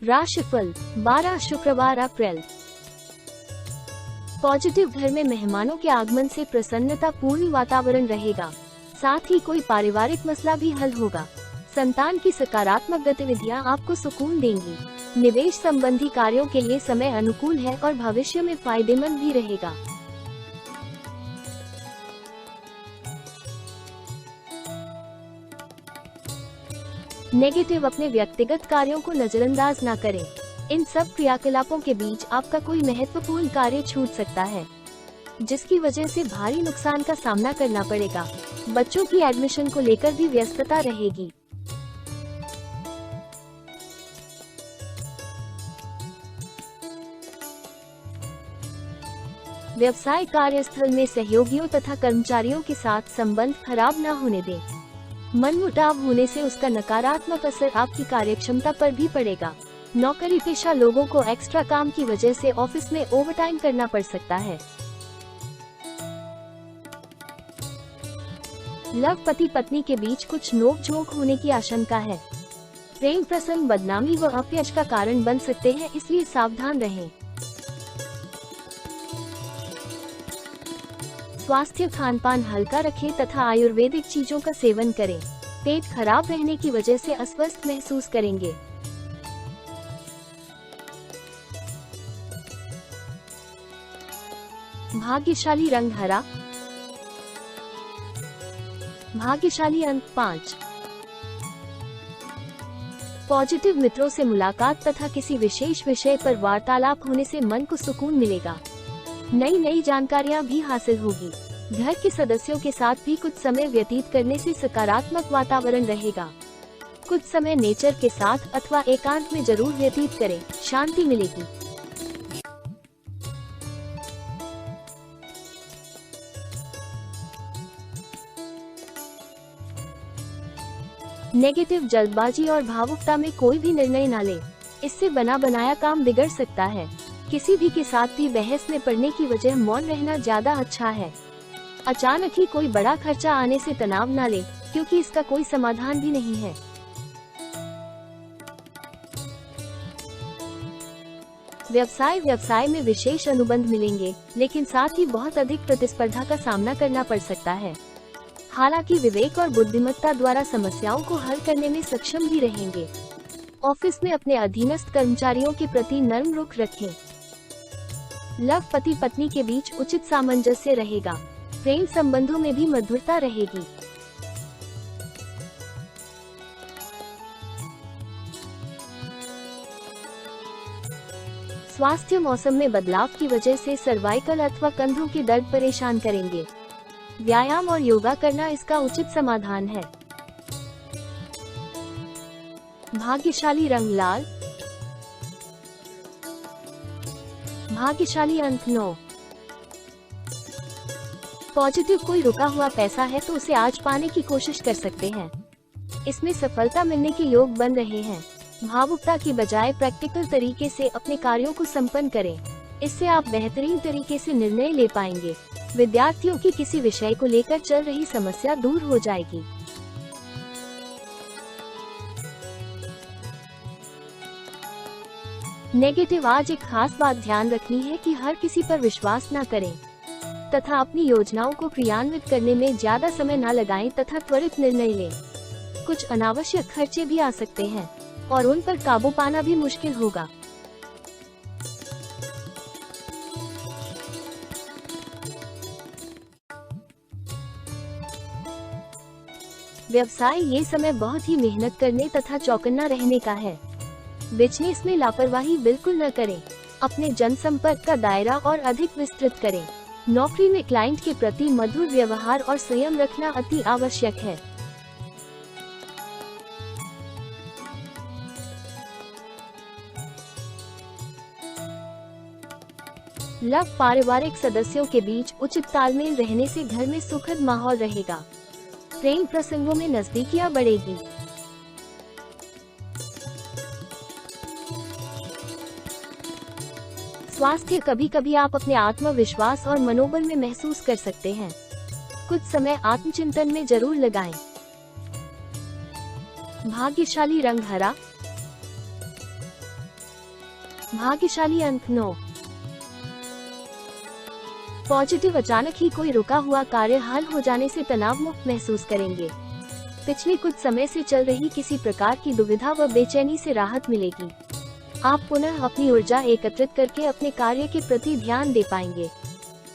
राशिफल 12 शुक्रवार अप्रैल। पॉजिटिव घर में मेहमानों के आगमन से प्रसन्नता पूर्ण वातावरण रहेगा। साथ ही कोई पारिवारिक मसला भी हल होगा। संतान की सकारात्मक गतिविधियां आपको सुकून देंगी। निवेश संबंधी कार्यों के लिए समय अनुकूल है और भविष्य में फायदेमंद भी रहेगा। नेगेटिव, अपने व्यक्तिगत कार्यों को नजरअंदाज न करें। इन सब क्रियाकलापों के बीच आपका कोई महत्वपूर्ण कार्य छूट सकता है, जिसकी वजह से भारी नुकसान का सामना करना पड़ेगा। बच्चों की एडमिशन को लेकर भी व्यस्तता रहेगी। व्यवसाय कार्यस्थल में सहयोगियों तथा कर्मचारियों के साथ संबंध खराब न होने दें। मनमुटाव होने से उसका नकारात्मक असर आपकी कार्यक्षमता पर भी पड़ेगा। नौकरी पेशा लोगों को एक्स्ट्रा काम की वजह से ऑफिस में ओवरटाइम करना पड़ सकता है। लव, पति पत्नी के बीच कुछ नोक-झोंक होने की आशंका है। प्रेम प्रसंग बदनामी व अपयश का कारण बन सकते हैं, इसलिए सावधान रहें। स्वास्थ्य, खानपान हल्का रखें तथा आयुर्वेदिक चीजों का सेवन करें। पेट खराब रहने की वजह से अस्वस्थ महसूस करेंगे। भाग्यशाली रंग हरा। भाग्यशाली अंक 5। पॉजिटिव मित्रों से मुलाकात तथा किसी विशेष विषय पर वार्तालाप होने से मन को सुकून मिलेगा। नई जानकारियां भी हासिल होगी। घर के सदस्यों के साथ भी कुछ समय व्यतीत करने से सकारात्मक वातावरण रहेगा। कुछ समय नेचर के साथ अथवा एकांत में जरूर व्यतीत करें, शांति मिलेगी। नेगेटिव, जल्दबाजी और भावुकता में कोई भी निर्णय न लें। इससे बना बनाया काम बिगड़ सकता है। किसी भी के साथ भी बहस में पड़ने की वजह मौन रहना ज्यादा अच्छा है। अचानक ही कोई बड़ा खर्चा आने से तनाव न ले, क्योंकि इसका कोई समाधान भी नहीं है। व्यवसाय में विशेष अनुबंध मिलेंगे, लेकिन साथ ही बहुत अधिक प्रतिस्पर्धा का सामना करना पड़ सकता है। हालांकि विवेक और बुद्धिमत्ता द्वारा समस्याओं को हल करने में सक्षम भी रहेंगे। ऑफिस में अपने अधीनस्थ कर्मचारियों के प्रति नर्म रुख रखें। लव, पति पत्नी के बीच उचित सामंजस्य रहेगा। प्रेम संबंधों में भी मधुरता रहेगी। स्वास्थ्य, मौसम में बदलाव की वजह से सर्वाइकल अथवा कंधों के दर्द परेशान करेंगे। व्यायाम और योगा करना इसका उचित समाधान है। भाग्यशाली रंग लाल। भाग्यशाली अंक 9। पॉजिटिव, कोई रुका हुआ पैसा है तो उसे आज पाने की कोशिश कर सकते हैं। इसमें सफलता मिलने के योग बन रहे हैं। भावुकता की बजाय प्रैक्टिकल तरीके से अपने कार्यों को संपन्न करें। इससे आप बेहतरीन तरीके से निर्णय ले पाएंगे। विद्यार्थियों की किसी विषय को लेकर चल रही समस्या दूर हो जाएगी। नेगेटिव, आज एक खास बात ध्यान रखनी है कि हर किसी पर विश्वास न करें तथा अपनी योजनाओं को क्रियान्वित करने में ज्यादा समय न लगाएं तथा त्वरित निर्णय लें। कुछ अनावश्यक खर्चे भी आ सकते हैं और उन पर काबू पाना भी मुश्किल होगा। व्यवसाय, ये समय बहुत ही मेहनत करने तथा चौकन्ना रहने का है। बिजनेस में लापरवाही बिल्कुल न करें। अपने जनसंपर्क का दायरा और अधिक विस्तृत करें। नौकरी में क्लाइंट के प्रति मधुर व्यवहार और संयम रखना अति आवश्यक है। लव, पारिवारिक सदस्यों के बीच उचित तालमेल रहने से घर में सुखद माहौल रहेगा। प्रेम प्रसंगों में नजदीकियां बढ़ेगी। स्वास्थ्य, कभी कभी आप अपने आत्मविश्वास और मनोबल में महसूस कर सकते हैं। कुछ समय आत्मचिंतन में जरूर लगाएं। भाग्यशाली रंग हरा। भाग्यशाली अंक 9। पॉजिटिव, अचानक ही कोई रुका हुआ कार्य हल हो जाने से तनाव मुक्त महसूस करेंगे। पिछले कुछ समय से चल रही किसी प्रकार की दुविधा व बेचैनी से राहत मिलेगी। आप पुनः अपनी ऊर्जा एकत्रित करके अपने कार्य के प्रति ध्यान दे पाएंगे।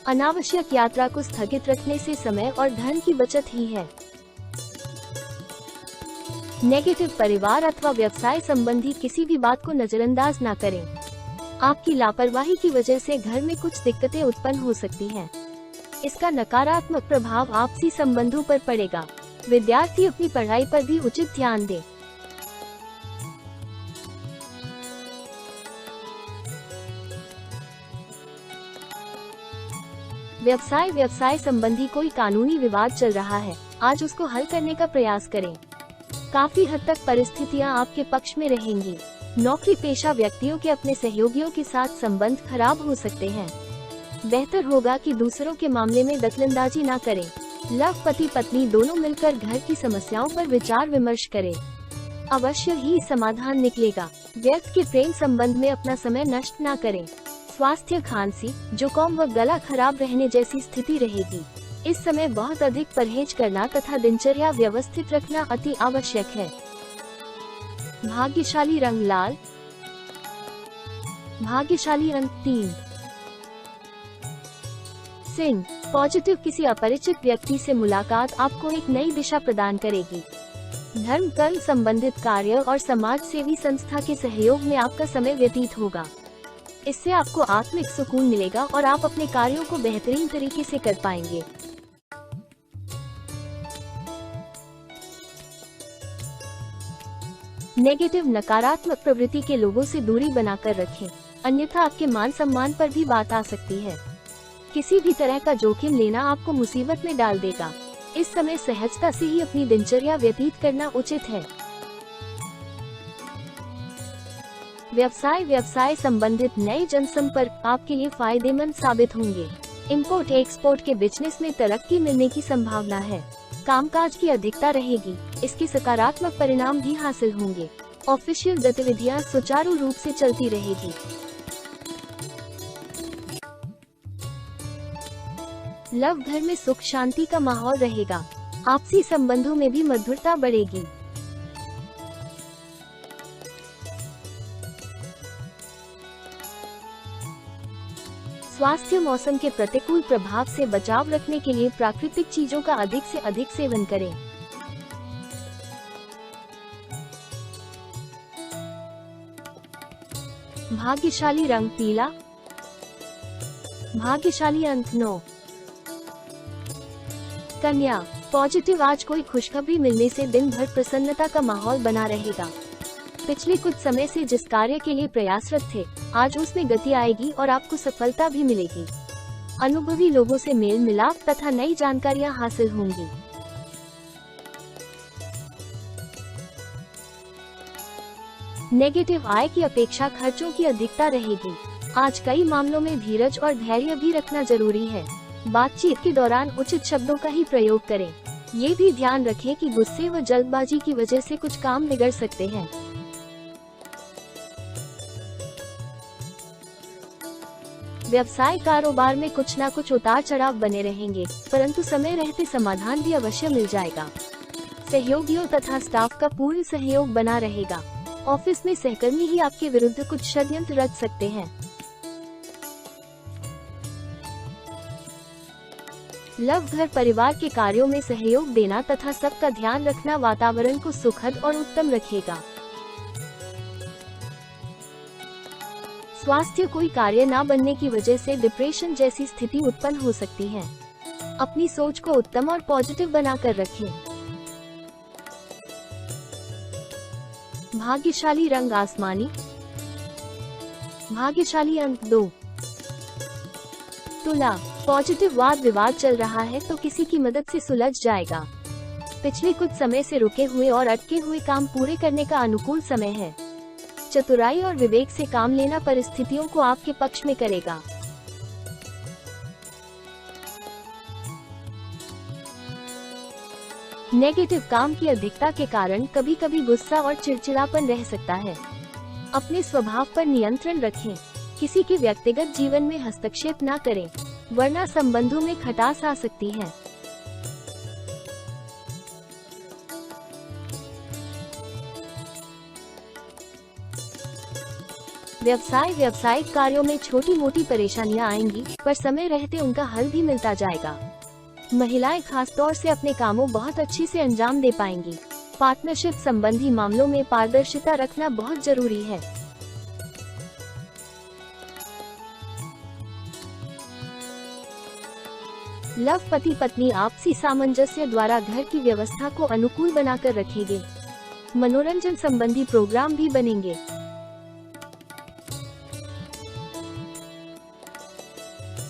अनावश्यक यात्रा को स्थगित रखने से समय और धन की बचत ही है। नेगेटिव, परिवार अथवा व्यवसाय संबंधी किसी भी बात को नजरअंदाज न करें। आपकी लापरवाही की वजह से घर में कुछ दिक्कतें उत्पन्न हो सकती हैं। इसका नकारात्मक प्रभाव आपसी संबंधों पर पड़ेगा। विद्यार्थी अपनी पढ़ाई पर भी उचित ध्यान दें। व्यवसाय संबंधी कोई कानूनी विवाद चल रहा है, आज उसको हल करने का प्रयास करें। काफी हद तक परिस्थितियां आपके पक्ष में रहेंगी। नौकरी पेशा व्यक्तियों के अपने सहयोगियों के साथ संबंध खराब हो सकते हैं। बेहतर होगा कि दूसरों के मामले में दखलंदाजी न करें। लव, पति पत्नी दोनों मिलकर घर की समस्याओं पर विचार विमर्श करें। अवश्य ही समाधान निकलेगा। व्यक्ति के प्रेम संबंध में अपना समय नष्ट न करें। स्वास्थ्य, खांसी, जुकाम व गला खराब रहने जैसी स्थिति रहेगी। इस समय बहुत अधिक परहेज करना तथा दिनचर्या व्यवस्थित रखना अति आवश्यक है। भाग्यशाली रंग लाल। भाग्यशाली अंक 3। सिंह, पॉजिटिव, किसी अपरिचित व्यक्ति से मुलाकात आपको एक नई दिशा प्रदान करेगी। धर्म, कर्म संबंधित कार्य और समाज सेवी संस्था के सहयोग में आपका समय व्यतीत होगा। इससे आपको आत्मिक सुकून मिलेगा और आप अपने कार्यों को बेहतरीन तरीके से कर पाएंगे। नेगेटिव, नकारात्मक प्रवृत्ति के लोगों से दूरी बनाकर रखें, अन्यथा आपके मान सम्मान पर भी बात आ सकती है। किसी भी तरह का जोखिम लेना आपको मुसीबत में डाल देगा। इस समय सहजता से ही अपनी दिनचर्या व्यतीत करना उचित है। व्यवसाय संबंधित नए जनसंपर्क आपके लिए फायदेमंद साबित होंगे। इंपोर्ट एक्सपोर्ट के बिजनेस में तरक्की मिलने की संभावना है। कामकाज की अधिकता रहेगी, इसके सकारात्मक परिणाम भी हासिल होंगे। ऑफिशियल गतिविधियां सुचारू रूप से चलती रहेगी। लव, घर में सुख शांति का माहौल रहेगा। आपसी संबंधों में भी मधुरता बढ़ेगी। स्वास्थ्य, मौसम के प्रतिकूल प्रभाव से बचाव रखने के लिए प्राकृतिक चीजों का अधिक से अधिक सेवन करें। भाग्यशाली रंग पीला। भाग्यशाली अंक 9। कन्या, पॉजिटिव, आज कोई खुशखबरी मिलने से दिन भर प्रसन्नता का माहौल बना रहेगा। पिछले कुछ समय से जिस कार्य के लिए प्रयासरत थे, आज उसमें गति आएगी और आपको सफलता भी मिलेगी। अनुभवी लोगों से मेल मिलाप तथा नई जानकारियां हासिल होंगी। नेगेटिव, आय की अपेक्षा खर्चों की अधिकता रहेगी। आज कई मामलों में धीरज और धैर्य भी रखना जरूरी है। बातचीत के दौरान उचित शब्दों का ही प्रयोग करें। ये भी ध्यान रखें कि गुस्से व जल्दबाजी की वजह से कुछ काम बिगड़ सकते हैं। व्यवसाय, कारोबार में कुछ न कुछ उतार चढ़ाव बने रहेंगे, परंतु समय रहते समाधान भी अवश्य मिल जाएगा। सहयोगियों तथा स्टाफ का पूर्ण सहयोग बना रहेगा। ऑफिस में सहकर्मी ही आपके विरुद्ध कुछ षड्यंत्र रच सकते हैं। लव, घर परिवार के कार्यों में सहयोग देना तथा सबका ध्यान रखना वातावरण को सुखद और उत्तम रखेगा। स्वास्थ्य, कोई कार्य न बनने की वजह से डिप्रेशन जैसी स्थिति उत्पन्न हो सकती है। अपनी सोच को उत्तम और पॉजिटिव बनाकर रखें। भाग्यशाली रंग आसमानी। भाग्यशाली अंक 2। तुला, पॉजिटिव, वाद विवाद चल रहा है तो किसी की मदद से सुलझ जाएगा। पिछले कुछ समय से रुके हुए और अटके हुए काम पूरे करने का अनुकूल समय है। चतुराई और विवेक से काम लेना परिस्थितियों को आपके पक्ष में करेगा। नेगेटिव, काम की अधिकता के कारण कभी कभी गुस्सा और चिड़चिड़ापन रह सकता है। अपने स्वभाव पर नियंत्रण रखें। किसी के व्यक्तिगत जीवन में हस्तक्षेप न करें, वरना संबंधों में खटास आ सकती है। व्यावसायिक कार्यों में छोटी मोटी परेशानियां आएंगी, पर समय रहते उनका हल भी मिलता जाएगा। महिलाएं खासतौर से अपने कामों बहुत अच्छी से अंजाम दे पाएंगी। पार्टनरशिप संबंधी मामलों में पारदर्शिता रखना बहुत जरूरी है। लव पति पत्नी आपसी सामंजस्य द्वारा घर की व्यवस्था को अनुकूल बनाकर रखेंगे। मनोरंजन संबंधी प्रोग्राम भी बनेंगे।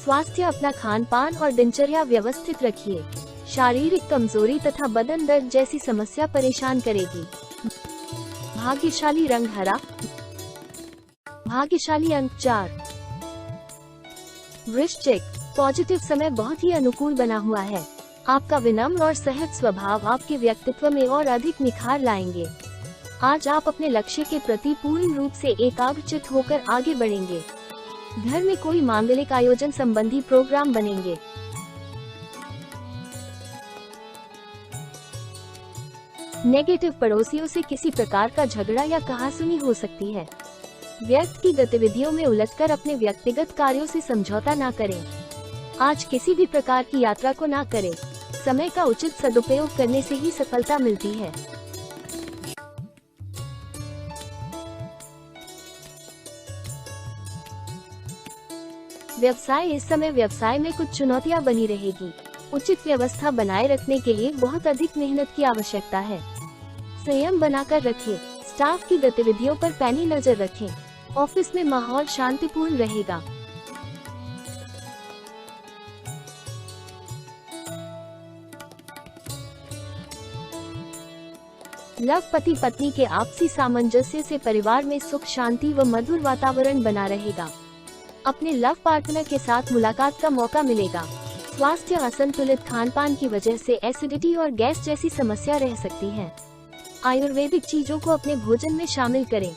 स्वास्थ्य, अपना खान पान और दिनचर्या व्यवस्थित रखिए। शारीरिक कमजोरी तथा बदन दर्द जैसी समस्या परेशान करेगी। भाग्यशाली रंग हरा। भाग्यशाली अंक 4। वृश्चिक, पॉजिटिव समय बहुत ही अनुकूल बना हुआ है। आपका विनम्र और सहज स्वभाव आपके व्यक्तित्व में और अधिक निखार लाएंगे। आज आप अपने लक्ष्य के प्रति पूर्ण रूप से एकाग्रचित होकर आगे बढ़ेंगे। घर में कोई मांगलिक आयोजन संबंधी प्रोग्राम बनेंगे। नेगेटिव, पड़ोसियों से किसी प्रकार का झगड़ा या कहासुनी हो सकती है। व्यर्थ की गतिविधियों में उलझकर अपने व्यक्तिगत कार्यों से समझौता न करें। आज किसी भी प्रकार की यात्रा को न करें। समय का उचित सदुपयोग करने से ही सफलता मिलती है। व्यवसाय, इस समय व्यवसाय में कुछ चुनौतियां बनी रहेगी। उचित व्यवस्था बनाए रखने के लिए बहुत अधिक मेहनत की आवश्यकता है। संयम बनाकर रखें। स्टाफ की गतिविधियों पर पैनी नजर रखें। ऑफिस में माहौल शांतिपूर्ण रहेगा। लव, पति पत्नी के आपसी सामंजस्य से परिवार में सुख शांति व मधुर वातावरण बना रहेगा। अपने लव पार्टनर के साथ मुलाकात का मौका मिलेगा। स्वास्थ्य, असंतुलित खानपान की वजह से एसिडिटी और गैस जैसी समस्या रह सकती है। आयुर्वेदिक चीजों को अपने भोजन में शामिल करें।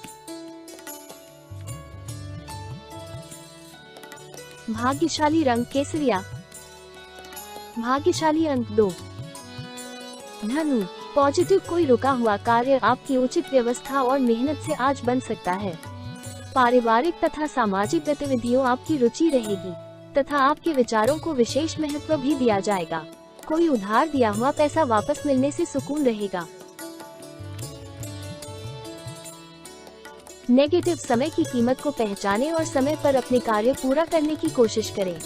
भाग्यशाली रंग केसरिया। भाग्यशाली अंक 2। धनु, पॉजिटिव, कोई रुका हुआ कार्य आपकी उचित व्यवस्था और मेहनत से आज बन सकता है। पारिवारिक तथा सामाजिक गतिविधियों आपकी रुचि रहेगी तथा आपके विचारों को विशेष महत्व भी दिया जाएगा। कोई उधार दिया हुआ पैसा वापस मिलने से सुकून रहेगा। नेगेटिव, समय की कीमत को पहचानें और समय पर अपने कार्य पूरा करने की कोशिश करें।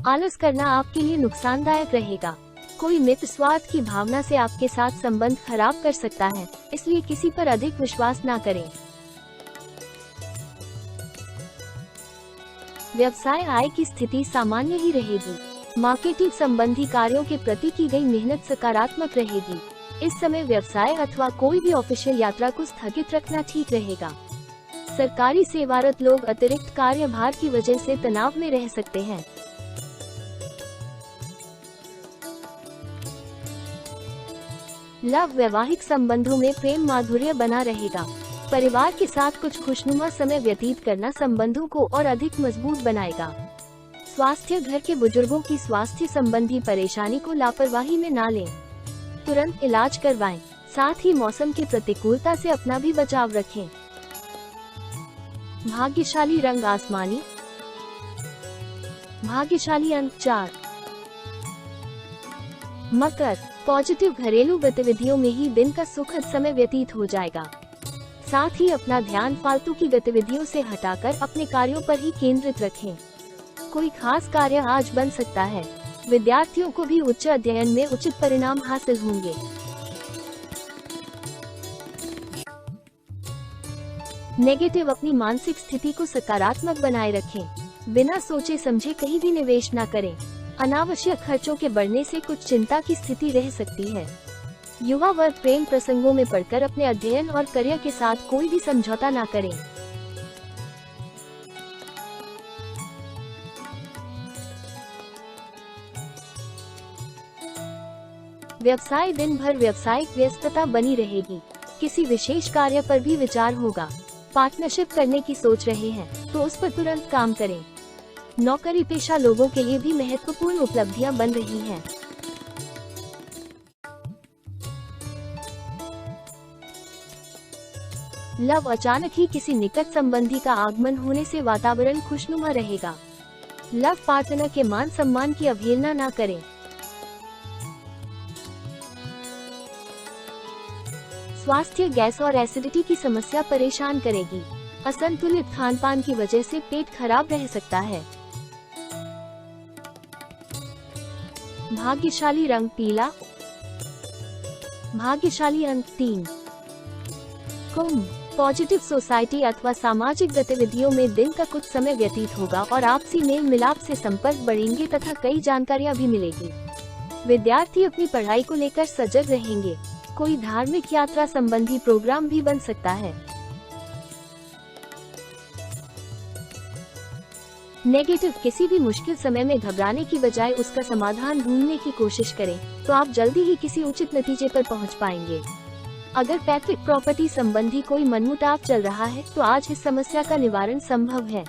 आलस करना आपके लिए नुकसानदायक रहेगा। कोई मित्र स्वार्थ की भावना से आपके साथ संबंध खराब कर सकता है, इसलिए किसी पर अधिक विश्वास न करें। व्यवसाय, आय की स्थिति सामान्य ही रहेगी। मार्केटिंग संबंधी कार्यों के प्रति की गई मेहनत सकारात्मक रहेगी। इस समय व्यवसाय अथवा कोई भी ऑफिशियल यात्रा को स्थगित रखना ठीक रहेगा। सरकारी सेवारत लोग अतिरिक्त कार्यभार की वजह से तनाव में रह सकते हैं। लव, वैवाहिक संबंधों में प्रेम माधुर्य बना रहेगा। परिवार के साथ कुछ खुशनुमा समय व्यतीत करना संबंधों को और अधिक मजबूत बनाएगा। स्वास्थ्य, घर के बुजुर्गों की स्वास्थ्य संबंधी परेशानी को लापरवाही में ना लें, तुरंत इलाज करवाएं। साथ ही मौसम की प्रतिकूलता से अपना भी बचाव रखें। भाग्यशाली रंग आसमानी। भाग्यशाली अंक 4। मकर, पॉजिटिव, घरेलू गतिविधियों में ही दिन का सुखद समय व्यतीत हो जाएगा। साथ ही अपना ध्यान फालतू की गतिविधियों से हटाकर अपने कार्यों पर ही केंद्रित रखें। कोई खास कार्य आज बन सकता है। विद्यार्थियों को भी उच्च अध्ययन में उचित परिणाम हासिल होंगे। नेगेटिव, अपनी मानसिक स्थिति को सकारात्मक बनाए रखें। बिना सोचे समझे कहीं भी निवेश न करें। अनावश्यक खर्चों के बढ़ने से कुछ चिंता की स्थिति रह सकती है। युवा वर्ग प्रेम प्रसंगों में पड़कर अपने अध्ययन और करियर के साथ कोई भी समझौता न करें। व्यवसाय, दिन भर व्यवसायिक व्यस्तता बनी रहेगी। किसी विशेष कार्य पर भी विचार होगा। पार्टनरशिप करने की सोच रहे हैं तो उस पर तुरंत काम करें। नौकरी पेशा लोगों के लिए भी महत्वपूर्ण उपलब्धियां बन रही हैं। लव, अचानक ही किसी निकट संबंधी का आगमन होने से वातावरण खुशनुमा रहेगा। लव पार्टनर के मान सम्मान की अवहेलना न करें। स्वास्थ्य, गैस और एसिडिटी की समस्या परेशान करेगी। असंतुलित खानपान की वजह से पेट खराब रह सकता है। भाग्यशाली रंग पीला। भाग्यशाली अंक 3। कुंभ, पॉजिटिव सोसाइटी अथवा सामाजिक गतिविधियों में दिन का कुछ समय व्यतीत होगा और आपसी मेल मिलाप से संपर्क बढ़ेंगे तथा कई जानकारियां भी मिलेगी। विद्यार्थी अपनी पढ़ाई को लेकर सजग रहेंगे। कोई धार्मिक यात्रा संबंधी प्रोग्राम भी बन सकता है। नेगेटिव, किसी भी मुश्किल समय में घबराने की बजाय उसका समाधान ढूंढने की कोशिश करें तो आप जल्दी ही किसी उचित नतीजे पर पहुंच पाएंगे। अगर पैतृक प्रॉपर्टी संबंधी कोई मनमुटाव चल रहा है तो आज इस समस्या का निवारण संभव है।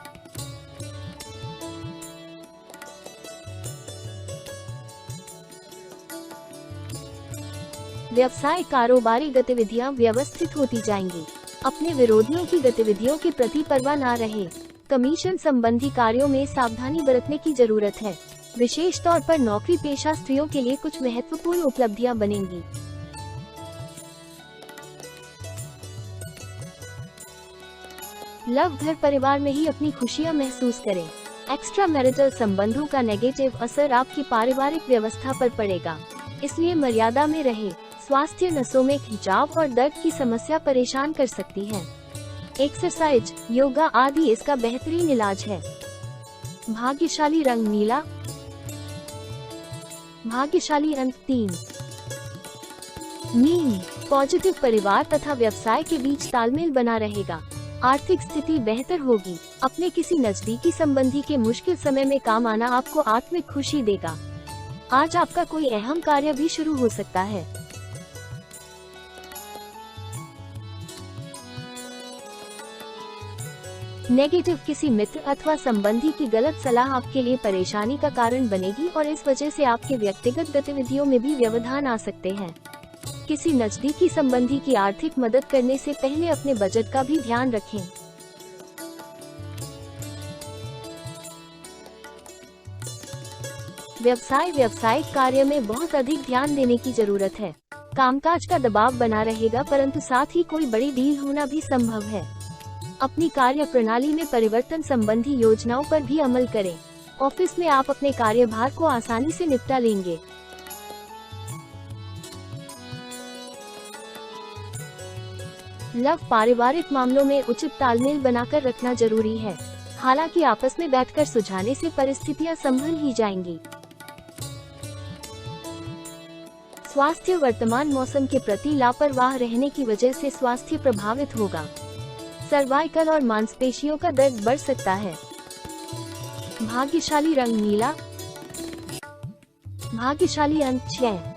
व्यवसाय, कारोबारी गतिविधियां व्यवस्थित होती जाएंगी। अपने विरोधियों की गतिविधियों के प्रति परवाह न रहे। कमीशन संबंधी कार्यों में सावधानी बरतने की जरूरत है। विशेष तौर पर नौकरी पेशा स्त्रियों के लिए कुछ महत्वपूर्ण उपलब्धियां बनेंगी। लव, घर परिवार में ही अपनी खुशियां महसूस करें। एक्स्ट्रा मैरिटल संबंधों का नेगेटिव असर आपकी पारिवारिक व्यवस्था पर पड़ेगा, इसलिए मर्यादा में रहें। स्वास्थ्य, नसों में खिंचाव और दर्द की समस्या परेशान कर सकती है। एक्सरसाइज, योगा आदि इसका बेहतरीन इलाज है। भाग्यशाली रंग नीला। भाग्यशाली अंक 3। मीन, पॉजिटिव, परिवार तथा व्यवसाय के बीच तालमेल बना रहेगा। आर्थिक स्थिति बेहतर होगी। अपने किसी नजदीकी संबंधी के मुश्किल समय में काम आना आपको आत्मिक खुशी देगा। आज आपका कोई अहम कार्य भी शुरू हो सकता है। नेगेटिव, किसी मित्र अथवा संबंधी की गलत सलाह आपके लिए परेशानी का कारण बनेगी और इस वजह से आपके व्यक्तिगत गतिविधियों में भी व्यवधान आ सकते हैं। किसी नजदीकी संबंधी की आर्थिक मदद करने से पहले अपने बजट का भी ध्यान रखें। व्यवसाय, व्यावसायिक कार्य में बहुत अधिक ध्यान देने की जरूरत है। कामकाज का दबाव बना रहेगा, परंतु साथ ही कोई बड़ी डील होना भी संभव है। अपनी कार्य प्रणाली में परिवर्तन संबंधी योजनाओं पर भी अमल करें। ऑफिस में आप अपने कार्यभार को आसानी से निपटा लेंगे। लव, पारिवारिक मामलों में उचित तालमेल बनाकर रखना जरूरी है। हालांकि आपस में बैठकर सुलझाने से परिस्थितियां संभल ही जाएंगी। स्वास्थ्य, वर्तमान मौसम के प्रति लापरवाह रहने की वजह से स्वास्थ्य प्रभावित होगा। सर्वाइकल और मांसपेशियों का दर्द बढ़ सकता है। भाग्यशाली रंग नीला। भाग्यशाली अंक 6।